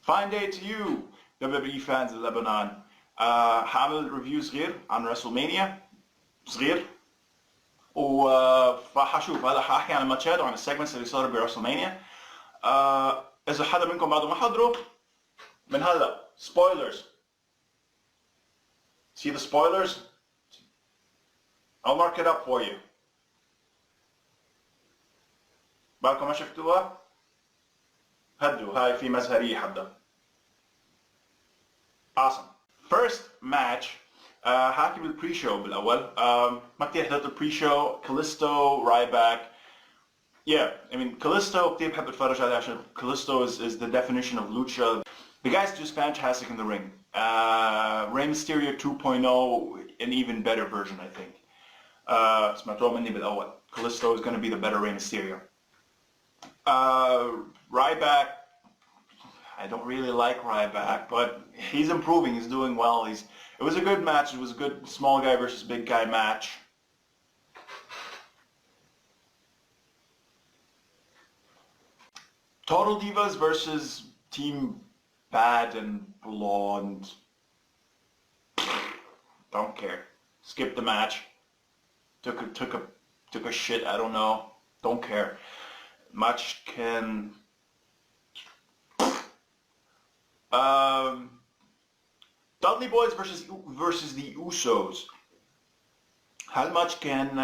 Fine day to you WWE fans in Lebanon. هعمل ريفيو صغير عن ريسلمانيا صغير وهشوف هلا هحكي عن الماتشات وعن السيجمنتس اللي صاروا بريسلمانيا. اذا حدا منكم بعده ما حضره من هلا spoilers. See the spoilers? I'll mark it up for you. بالكم ما شفتوها؟ هدوا هاي في مزهرية حدا. Awesome. First match هحكي بالبري شو بالأول. ما كتير حضرت البري شو. Callisto Ryback. Yeah, I mean Callisto كتير بحب اتفرج عليه عشان Callisto is the definition of lucha. The guy's just fantastic in the ring. Rey Mysterio 2.0, an even better version I think. سمعتوها مني بالأول. Callisto is going to be the better Rey Mysterio. Ryback, I don't really like Ryback, but he's improving, he's doing well. It was a good match, it was a good small guy versus big guy match. Total Divas versus Team Bad and Blonde. Don't care. Skip the match. Took a shit, I don't know. Don't care. Match can Dudley Boys versus the Usos. هالماتش كان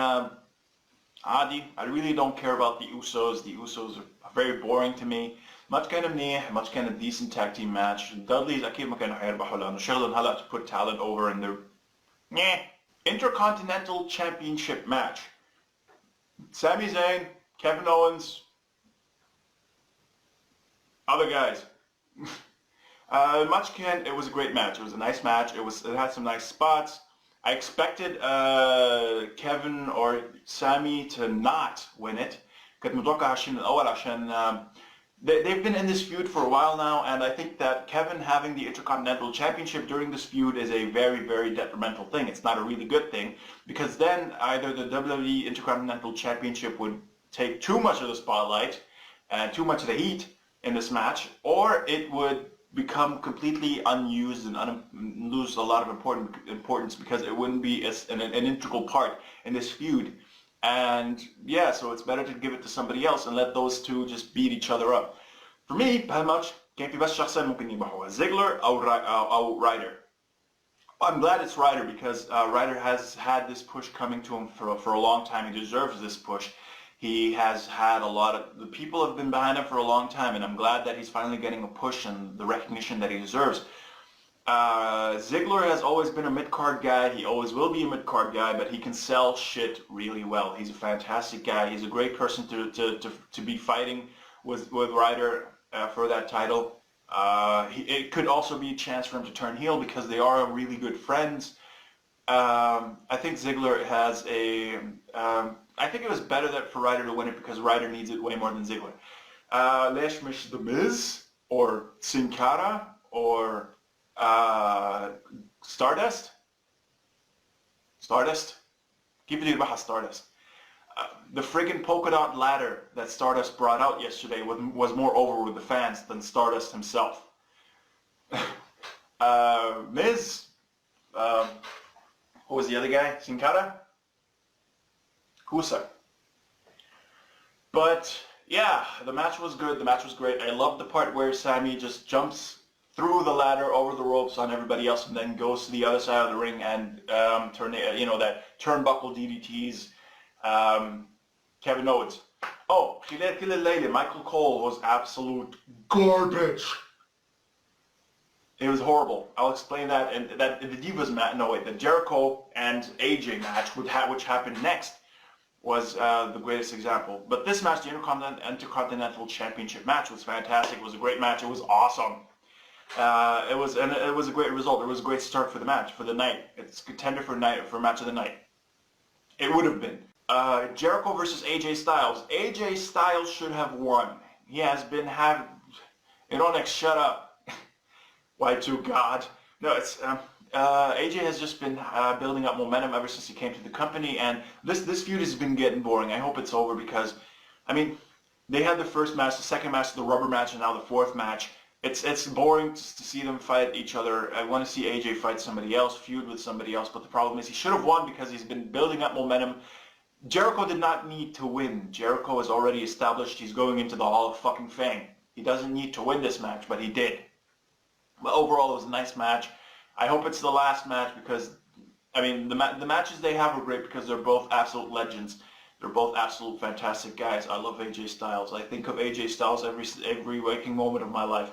عادي. I really don't care about the Usos. The Usos are very boring to me. ماتش كان منيح. ماتش كان a decent tag team match. Dudley's أكيد ما كانوا حيربحوا لأنه شغلهم هلا to put talent over in their Intercontinental Championship match. Sami Zayn, Kevin Owens, other guys. It was a great match. It was a nice match. It had some nice spots. I expected Kevin or Sami to not win it. كنت متوقع عشان الأول عشان they've been in this feud for a while now, and I think that Kevin having the Intercontinental Championship during this feud is a very, very detrimental thing. It's not a really good thing, because then either the WWE Intercontinental Championship would take too much of the spotlight and too much of the heat in this match, or it would become completely unused and lose a lot of importance because it wouldn't be an integral part in this feud. And yeah, so it's better to give it to somebody else and let those two just beat each other up. For me, بهالماتش كان في بس شخصين ممكن يربحوها, Ziggler أو Ryder. I'm glad it's Ryder because Ryder has had this push coming to him for a long time. He deserves this push. He has had the people have been behind him for a long time, and I'm glad that he's finally getting a push and the recognition that he deserves. Ziggler has always been a mid-card guy. He always will be a mid-card guy, but he can sell shit really well. He's a fantastic guy. He's a great person to be fighting with Ryder for that title. It could also be a chance for him to turn heel because they are really good friends. I think Ziggler has I think it was better for Ryder to win it because Ryder needs it way more than Ziggler. ليش مش The Miz or Sin Cara or Stardust? Keep it in Stardust. The friggin' polka dot ladder that Stardust brought out yesterday was more over with the fans than Stardust himself. Miz, who was the other guy? Sin Cara? Kusa. But yeah, the match was good. The match was great. I loved the part where Sami just jumps through the ladder over the ropes on everybody else and then goes to the other side of the ring and that turnbuckle DDTs. Kevin Owens. Oh, Michael Cole was absolute garbage. It was horrible. I'll explain that. And that the Divas match, the Jericho and AJ match, which happened next, was the greatest example. But this match, the Intercontinental Championship match, was fantastic. It was a great match. It was awesome. It was a great result. It was a great start for the match, for the night. It's contender for match of the night. It would have been. Jericho versus AJ Styles. AJ Styles should have won. He has been having... Ironex, shut up. Y2 God. No, it's... AJ has just been building up momentum ever since he came to the company, and this feud has been getting boring. I hope it's over because, I mean, they had the first match, the second match, the rubber match, and now the fourth match. it's boring just to see them fight each other. I want to see AJ fight somebody else, feud with somebody else, but the problem is he should have won because he's been building up momentum. Jericho did not need to win. Jericho is already established. He's going into the Hall of fucking Fame. He doesn't need to win this match, but he did. But overall, it was a nice match. I hope it's the last match because, I mean, the matches they have are great because they're both absolute legends. They're both absolute fantastic guys. I love AJ Styles. I think of AJ Styles every waking moment of my life.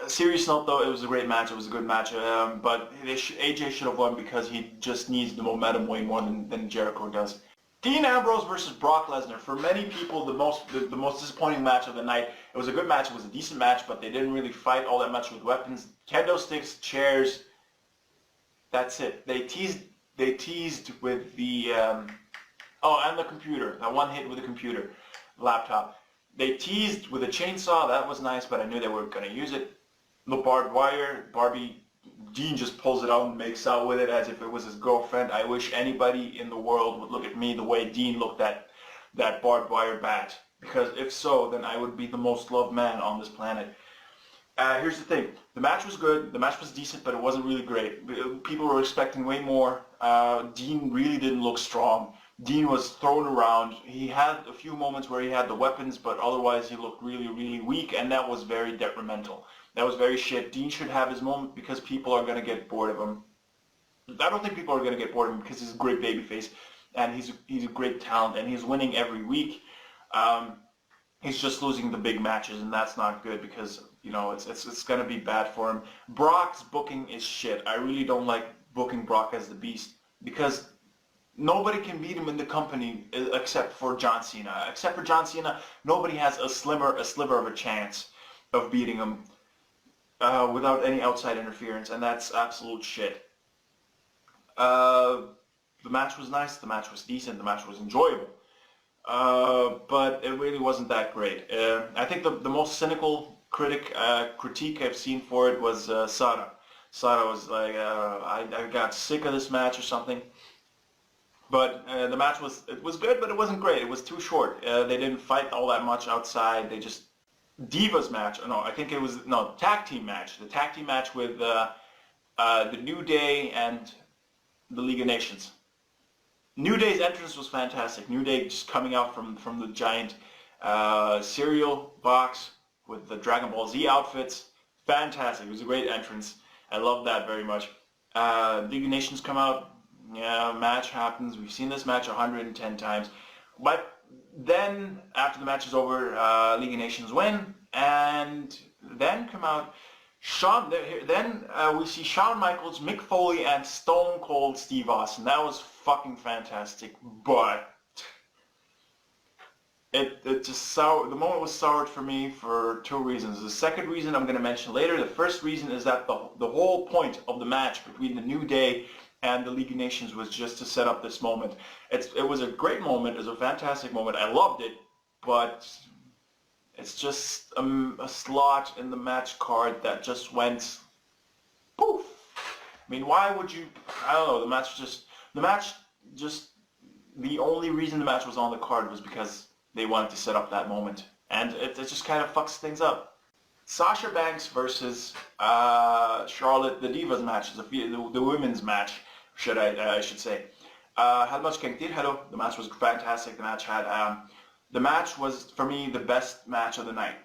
Serious note though, it was a great match. It was a good match. But AJ should have won because he just needs the momentum way more than Jericho does. Dean Ambrose versus Brock Lesnar. For many people, the most disappointing match of the night. It was a good match. It was a decent match, but they didn't really fight all that much with weapons. Kendo sticks, chairs. That's it. They teased with the oh, and the computer. That one hit with the computer, laptop. They teased with a chainsaw. That was nice, but I knew they weren't going to use it. The barbed wire. Dean just pulls it out and makes out with it as if it was his girlfriend. I wish anybody in the world would look at me the way Dean looked at that barbed wire bat. Because if so, then I would be the most loved man on this planet. Here's the thing. The match was good. The match was decent, but it wasn't really great. People were expecting way more. Dean really didn't look strong. Dean was thrown around. He had a few moments where he had the weapons, but otherwise he looked really, really weak, and that was very detrimental. That was very shit. Dean should have his moment because people are going to get bored of him. I don't think people are going to get bored of him because he's a great babyface, and he's a great talent, and he's winning every week. He's just losing the big matches, and that's not good because, you know, it's going to be bad for him. Brock's booking is shit. I really don't like booking Brock as the Beast because nobody can beat him in the company except for John Cena. Except for John Cena, nobody has a sliver of a chance of beating him without any outside interference, and that's absolute shit. The match was nice, the match was decent, the match was enjoyable, but it really wasn't that great. I think the most cynical critique I've seen for it was Sada. Sada was like, I got sick of this match or something. But the match was good, but it wasn't great. It was too short. They didn't fight all that much outside. They just Divas match. No, I think it was tag team match. The tag team match with the New Day and the League of Nations. New Day's entrance was fantastic. New Day just coming out from the giant cereal box with the Dragon Ball Z outfits. Fantastic. It was a great entrance. I love that very much. League of Nations come out. Yeah, match happens. We've seen this match 110 times. But then, after the match is over, League of Nations win, and then come out we see Shawn Michaels, Mick Foley, and Stone Cold Steve Austin. That was fucking fantastic, but it just the moment was soured for me for two reasons. The second reason I'm going to mention later. The first reason is that the whole point of the match between the New Day and the League of Nations was just to set up this moment. It was a great moment. It was a fantastic moment. I loved it, but it's just a slot in the match card that just went poof. I mean, why would you? I don't know. The only reason the match was on the card was because they wanted to set up that moment, and it just kind of fucks things up. Sasha Banks versus Charlotte, the Divas match, the women's match, I should say. Had much hello. The match was fantastic. The match was, for me, the best match of the night,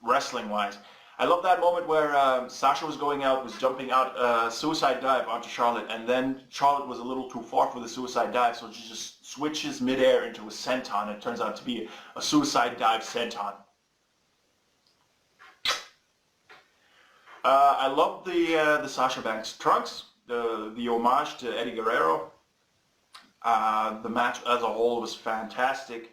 wrestling-wise. I love that moment where Sasha was going out, was jumping out, suicide dive onto Charlotte, and then Charlotte was a little too far for the suicide dive, so she just switches midair into a senton. It turns out to be a suicide dive senton. I love the Sasha Banks trunks, the homage to Eddie Guerrero. The match as a whole was fantastic.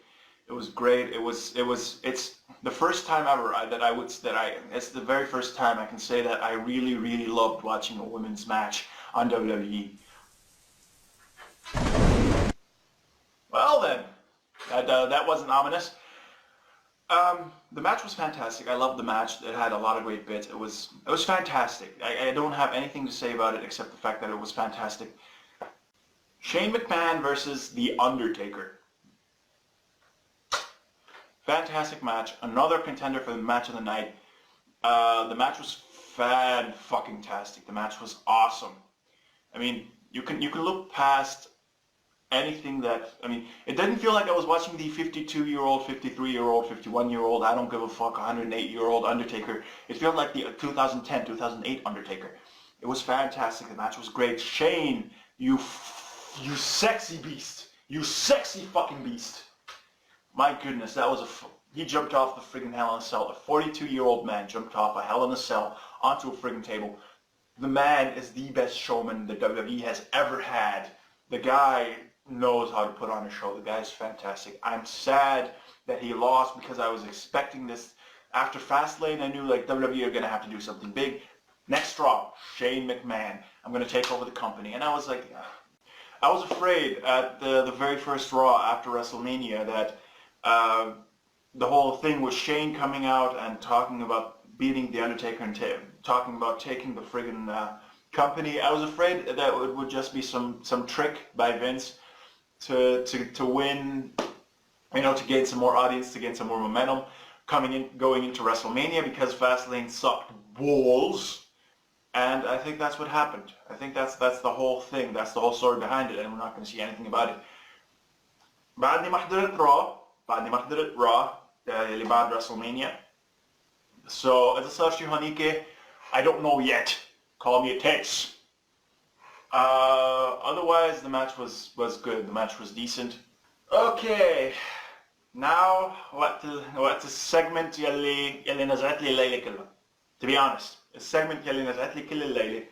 It was great. It's the first time ever it's the very first time I can say that I really, really loved watching a women's match on WWE. Well then, that wasn't ominous. The match was fantastic. I loved the match. It had a lot of great bits. It was fantastic. I don't have anything to say about it except the fact that it was fantastic. Shane McMahon versus The Undertaker. fantastic match. Another contender for the match of the night. The match was fan-fucking-tastic. The match was awesome. I mean, you can look past anything that, I mean, it didn't feel like I was watching the 52-year-old, 53-year-old, 51-year-old, I don't give a fuck, 108-year-old Undertaker. It felt like the 2010, 2008 Undertaker. It was fantastic. The match was great. Shane, you sexy beast. You sexy fucking beast. My goodness, that was he jumped off the friggin' Hell in a Cell. A 42-year-old man jumped off a Hell in a Cell onto a friggin' table. The man is the best showman the WWE has ever had. The guy knows how to put on a show. The guy is fantastic. I'm sad that he lost because I was expecting this. After Fastlane, I knew like WWE are going to have to do something big. Next Raw, Shane McMahon. I'm going to take over the company. And I was like, I was afraid at the very first Raw after WrestleMania that the whole thing was Shane coming out and talking about beating The Undertaker and talking about taking the friggin' company. I was afraid that it would just be some trick by Vince to win, you know, to gain some more audience, to gain some more momentum going into WrestleMania, because Fastlane sucked balls. And I think that's what happened. I think that's the whole thing. That's the whole story behind it, and we're not going to see anything about it. بعدني ما حضرت Raw اللي بعد WrestleMania. So إذا صار شي هونيك, I don't know yet. Call me a text. Otherwise, the match was good. The match was decent. Okay. Now, what the segment يلي نزعت لي الليلة كلها. To be honest, the segment يلي نزعت لي كل الليلة.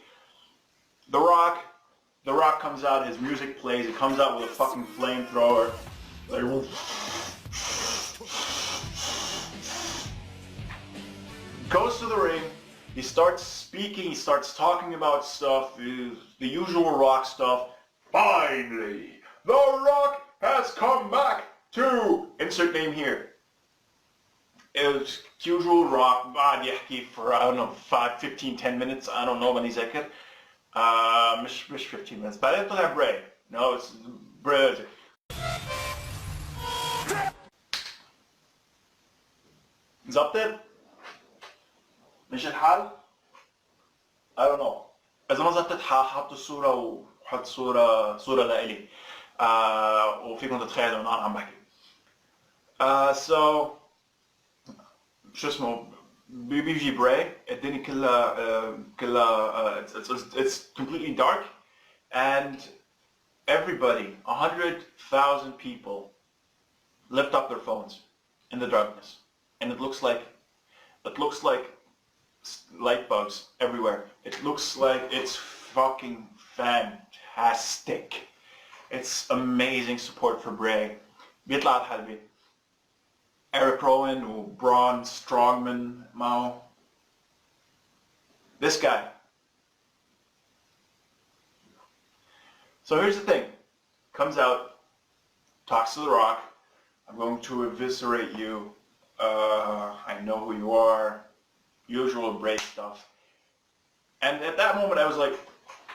The Rock comes out, his music plays, he comes out with a fucking flamethrower. Goes to the ring, he starts speaking, he starts talking about stuff, the usual Rock stuff. Finally, The Rock has come back to insert name here. It was usual Rock, بعد يحكي for, I don't know, 10 minutes, I don't know, ماني ذاكر. مش 15 minutes. بعدين طلع Bray. No, it's Bray. زبطت؟ مش الحال؟ I don't know. إذا ما زبطت ححط الصورة وحط صورة لإلي. وفيكم تتخيلوا إنه أنا عم بحكي. So شو اسمه بيجي Bray. الدنيا كلها it's completely dark, and everybody, 100,000 people, lift up their phones in the darkness, and it looks like light bugs everywhere. It looks like it's fucking fantastic. It's amazing support for Bray. بيطلع الحلبة. Eric Rowan or Braun Strowman, Mao. This guy. So here's the thing. Comes out, talks to The Rock. I'm going to eviscerate you. I know who you are. Usual Bray stuff. And at that moment I was like,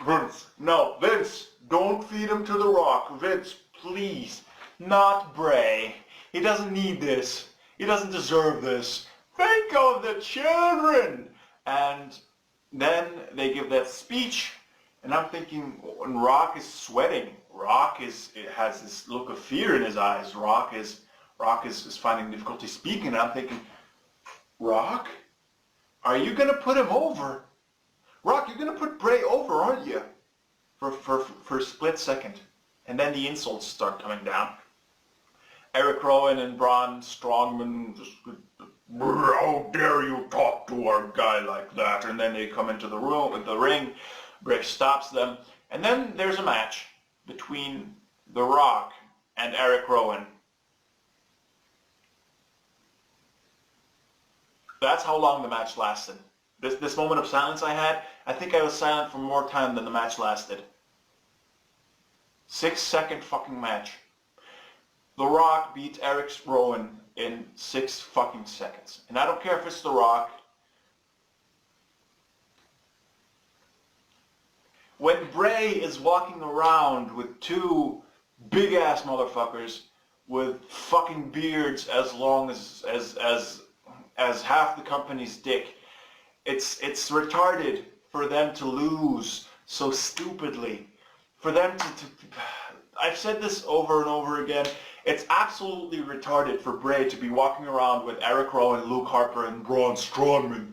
Vince, no, Vince, don't feed him to The Rock. Vince, please, not Bray. He doesn't need this. He doesn't deserve this. Think of the children. And then they give that speech, and I'm thinking, when Rock is sweating, it has this look of fear in his eyes. Rock is finding difficulty speaking, and I'm thinking, Rock, are you gonna put him over? Rock, you're gonna put Bray over, aren't you? For a split second, and then the insults start coming down. Eric Rowan and Braun Strowman just, how dare you talk to our guy like that? And then they come into the ring. Bray stops them, and then there's a match between The Rock and Eric Rowan. That's how long the match lasted. This moment of silence I had, I think I was silent for more time than the match lasted. 6-second fucking match. The Rock beats Eric Rowan in 6 fucking seconds. And I don't care if it's The Rock. When Bray is walking around with 2 big ass motherfuckers with fucking beards as long as half the company's dick. It's retarded for them to lose so stupidly. For them to I've said this over and over again. It's absolutely retarded for Bray to be walking around with Eric Rowan, Luke Harper, and Braun Strowman.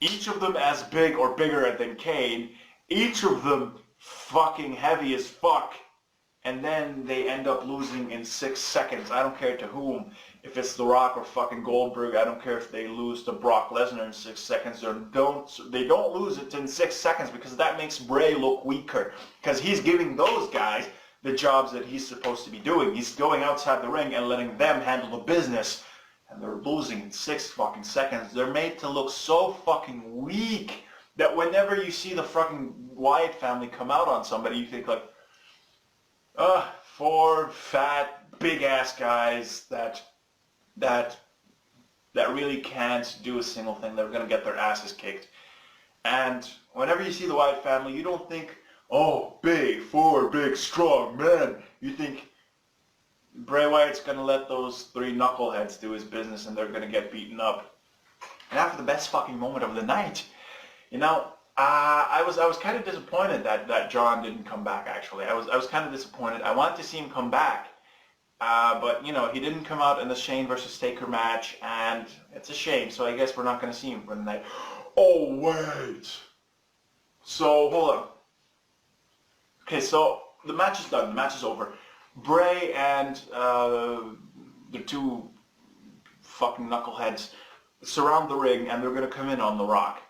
Each of them as big or bigger than Kane. Each of them fucking heavy as fuck. And then they end up losing in 6 seconds. I don't care to whom. If it's The Rock or fucking Goldberg, I don't care if they lose to Brock Lesnar in 6 seconds. They don't lose it in 6 seconds because that makes Bray look weaker. Because he's giving those guys the jobs that he's supposed to be doing. He's going outside the ring and letting them handle the business. And they're losing in 6 fucking seconds. They're made to look so fucking weak that whenever you see the fucking Wyatt family come out on somebody, you think like, 4 fat, big-ass guys that really can't do a single thing. They're going to get their asses kicked. And whenever you see the Wyatt family, you don't think, oh, big, 4 big, strong men. You think Bray Wyatt's going to let those 3 knuckleheads do his business and they're going to get beaten up. And after the best fucking moment of the night, you know, I was kind of disappointed that John didn't come back, actually. I was kind of disappointed. I wanted to see him come back. But, you know, he didn't come out in the Shane versus Taker match, and it's a shame. So I guess we're not going to see him for the night. Oh, wait. So, hold on. Okay, so the match is done. The match is over. Bray and the 2 fucking knuckleheads surround the ring, and they're going to come in on The Rock.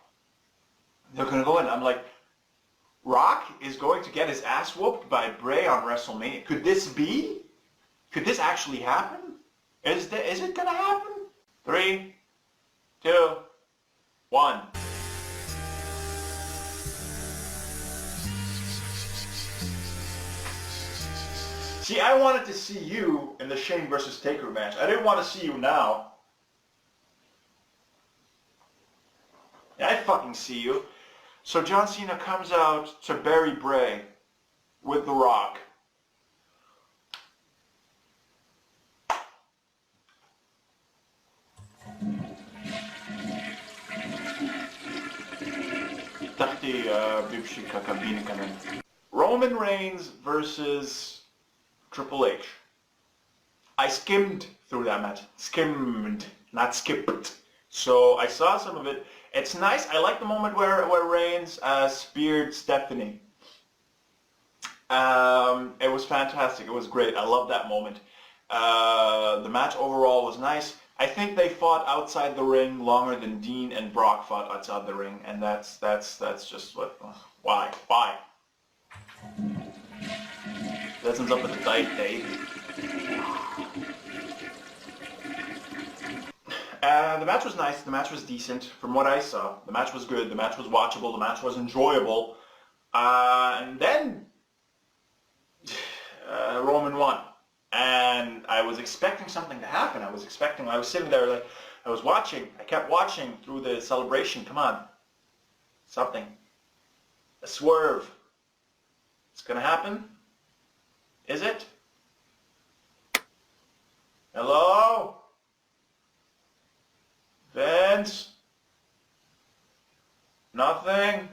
They're going to go in. I'm like, Rock is going to get his ass whooped by Bray on WrestleMania. Could this be? Could this actually happen? Is it going to happen? 3, 2, 1. See, I wanted to see you in the Shane versus Taker match. I didn't want to see you now. Yeah, I fucking see you. So John Cena comes out to bury Bray with The Rock. Roman Reigns versus Triple H. I skimmed through that match. Skimmed, not skipped. So I saw some of it. It's nice. I like the moment where Reigns speared Stephanie. It was fantastic. It was great. I love that moment. The match overall was nice. I think they fought outside the ring longer than Dean and Brock fought outside the ring, and that's just what. Why? That ends up with a tight date. The match was nice. The match was decent from what I saw. The match was good. The match was watchable. The match was enjoyable. And then Roman won. And I was expecting something to happen. I was sitting there like, I was watching. I kept watching through the celebration. Come on. Something. A swerve. It's going to happen? Is it? Hello? Vince? Nothing?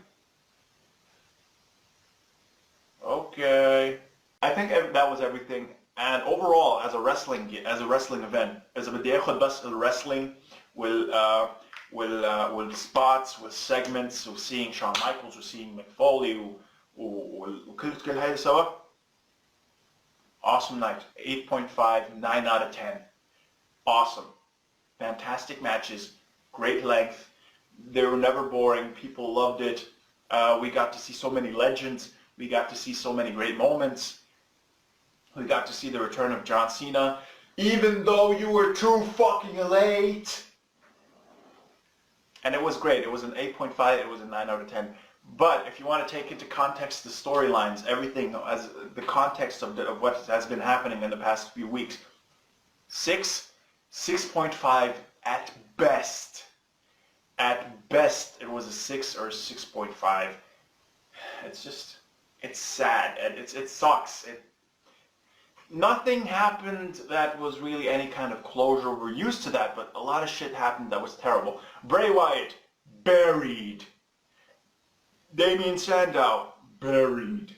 Okay. I think that was everything. And overall, as a wrestling event, as a بدي اخذ بس wrestling with spots, with segments, with seeing Shawn Michaels, with seeing McFoley, وكل هاي سوا. Awesome night. 8.5, 9 out of 10. Awesome. Fantastic matches. Great length. They were never boring. People loved it. We got to see so many legends. We got to see so many great moments. We got to see the return of John Cena. Even though you were too fucking late. And it was great. It was an 8.5. It was a 9 out of 10. But if you want to take into context the storylines, everything as the context of what has been happening in the past few weeks, 6.5 at best. At best, it was a 6 or a 6.5. It's sad and it sucks. nothing happened that was really any kind of closure. We're used to that, but a lot of shit happened that was terrible. Bray Wyatt, buried. Damien Sandow, buried.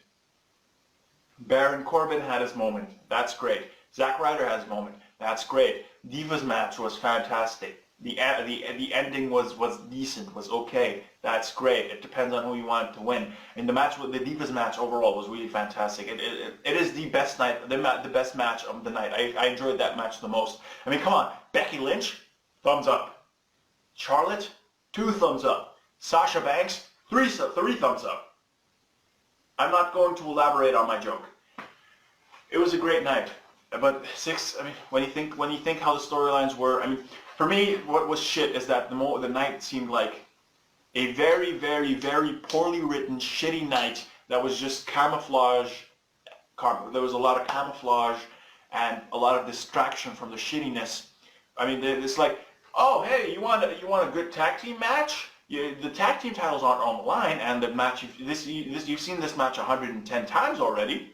Baron Corbin had his moment. That's great. Zack Ryder has his moment. That's great. Divas match was fantastic. The ending was decent, was okay. That's great. It depends on who you want to win. And the Divas match overall was really fantastic. It is the best night, the best match of the night. I enjoyed that match the most. I mean, come on. Becky Lynch, thumbs up. Charlotte, 2 thumbs up. Sasha Banks, 3 thumbs up. I'm not going to elaborate on my joke. It was a great night. But 6, I mean, when you think how the storylines were, I mean, for me, what was shit is that the night seemed like a very, very, very poorly written, shitty night that was just camouflage. There was a lot of camouflage and a lot of distraction from the shittiness. I mean, it's like, oh, hey, you want a good tag team match? The tag team titles aren't on the line, and the match you've seen this match 110 times already.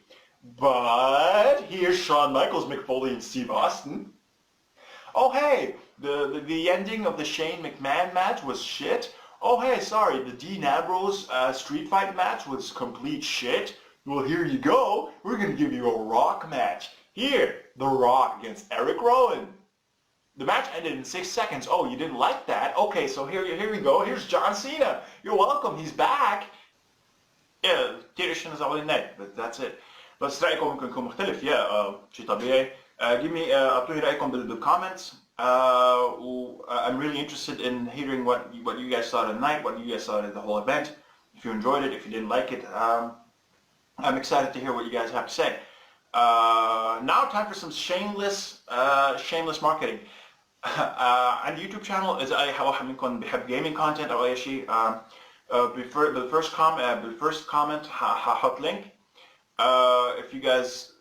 But here's Shawn Michaels, Mick Foley, and Steve Austin. Oh hey, the ending of the Shane McMahon match was shit. Oh hey, sorry, the Dean Ambrose street fight match was complete shit. Well, here you go. We're gonna give you a Rock match. Here, The Rock against Eric Rowan. The match ended in 6 seconds. Oh, you didn't like that? Okay, so here we go. Here's John Cena. You're welcome. He's back. Yeah, tradition is all in night, but that's it. بس رأيكم ممكن يكون مختلف. شيء طبيعي. Give me أعطوني رأيكم بالcomments. I'm really interested in hearing what you guys thought of the night, what you guys thought of the whole event. If you enjoyed it, if you didn't like it, I'm excited to hear what you guys have to say. Now time for some shameless marketing. عندي يوتيوب channel إذا أي واحد منكم بيحب gaming content أو أي شيء. بالفirst comment هحط link. If you guys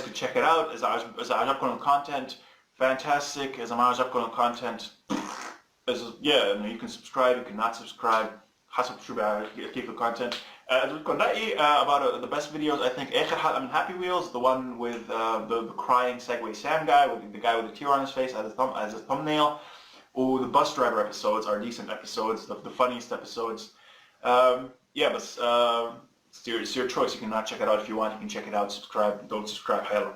could check it out. إذا عجبكم الcontent, fantastic. إذا ما عجبكم الcontent, you can subscribe, you can not subscribe. حسب شو كيف الcontent. إذا بدكم رأيي about the best videos, I think آخر حلقة من Happy Wheels, the one with the crying Segway Sam guy, with the guy with the tear on his face as a thumbnail. Or the bus driver episodes are decent episodes, the funniest episodes. But it's your choice. You can not check it out if you want. You can check it out, subscribe, don't subscribe, حلو.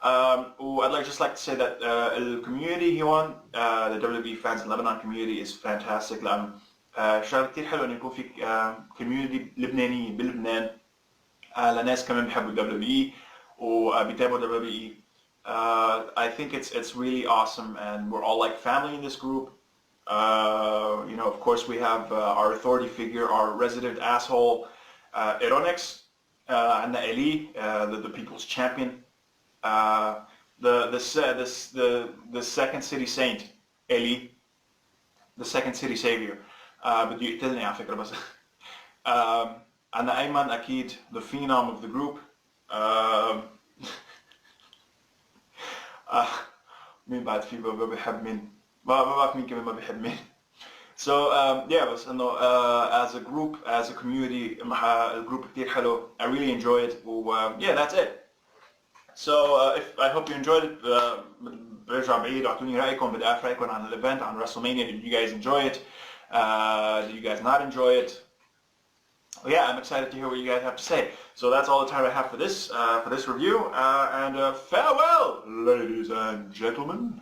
I'd just like to say that the community here, the WWE fans in Lebanon community is fantastic. شغله كثير حلو انه يكون في community لبنانية بلبنان لناس كمان بيحبوا WWE وبيتابعوا WWE. I think it's really awesome, and we're all like family in this group. Of course we have our authority figure, our resident asshole, Ironix, and Eli, the people's champion, the second city saint, Eli, the second city savior. بده يقتلني على فكرة بس. أنا أيمن أكيد, the phenom of the group. مين بعد في ما بيحب مين؟ ما بعرف مين كمان ما بيحب مين. So بس إنه as a group, as a community, الجروب كتير حلو. I really enjoy it. That's it. So I hope you enjoyed it. برجع بعيد أعطوني رأيكم, بدي أعرف رأيكم عن الإيفنت, عن WrestleMania. Did you guys enjoy it? Did you guys not enjoy it? I'm excited to hear what you guys have to say. So that's all the time I have for this review. And farewell, ladies and gentlemen.